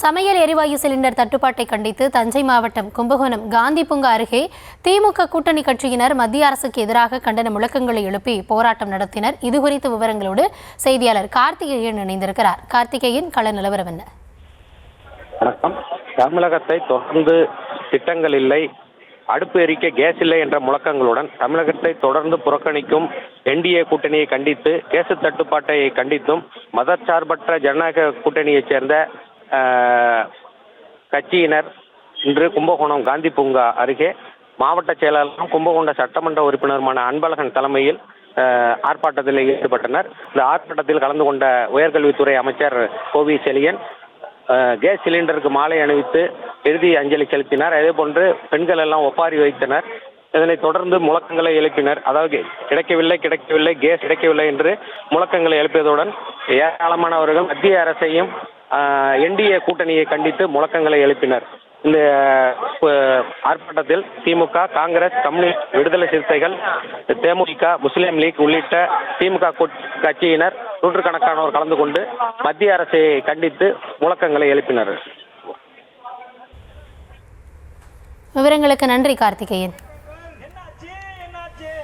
சமையல் எரிவாயு சிலிண்டர் தட்டுப்பாட்டை கண்டித்து தஞ்சை மாவட்டம் கும்பகோணம் காந்தி பூங்கா அருகே திமுக கூட்டணி கட்சியினர் மத்திய அரசுக்கு எதிராக கண்டன முழக்கங்களை எழுப்பி போராட்டம் நடத்தினர். இதுகுறித்த விவரங்களோடு செய்தியாளர் கார்த்திகேயன் இணைந்திருக்கிறார். கார்த்திகேயன், கள நிலவரம் என்ன? வணக்கம். தமிழகத்தை தொடர்ந்து திட்டங்கள் இல்லை, அடுப்பு எரிக்க கேஸ் இல்லை என்ற முழக்கங்களுடன் தமிழகத்தை தொடர்ந்து புறக்கணிக்கும் என்டிஏ கூட்டணியை கண்டித்து, கேஸ் தட்டுப்பாட்டை கண்டித்தும் மதச்சார்பற்ற ஜனநாயக கூட்டணியைச் சேர்ந்த கட்சியினர் இன்று கும்பகோணம் காந்தி பூங்கா அருகே மாவட்ட செயலாளரும் கும்பகோணம் சட்டமன்ற உறுப்பினருமான அன்பழகன் தலைமையில் ஆர்ப்பாட்டத்தில் ஈடுபட்டனர். இந்த ஆர்ப்பாட்டத்தில் கலந்து கொண்ட உயர்கல்வித்துறை அமைச்சர் கோவி செழியன் கேஸ் சிலிண்டருக்கு மாலை அணிவித்து இறுதி அஞ்சலி செலுத்தினார். அதேபோன்று பெண்கள் எல்லாம் ஒப்பாரி வைத்தனர். இதனைத் தொடர்ந்து முழக்கங்களை எழுப்பினர். அதாவது கிடைக்கவில்லை கேஸ் கிடைக்கவில்லை என்று முழக்கங்களை எழுப்பியதுடன் ஏராளமானவர்கள் மத்திய அரசையும் என்டிஏ கூட்டணியை கண்டித்து முழக்கங்களை எழுப்பினர். இந்த ஆர்ப்பாட்டத்தில் திமுக, காங்கிரஸ், கம்யூனிஸ்ட், விடுதலை சிறுத்தைகள், தேமுதிக, முஸ்லீம் லீக் உள்ளிட்ட திமுக கட்சியினர் நூற்றுக்கணக்கானோர் கலந்து கொண்டு மத்திய அரசை கண்டித்து முழக்கங்களை எழுப்பினர். விவரங்களுக்கு நன்றி கார்த்திகேயன்.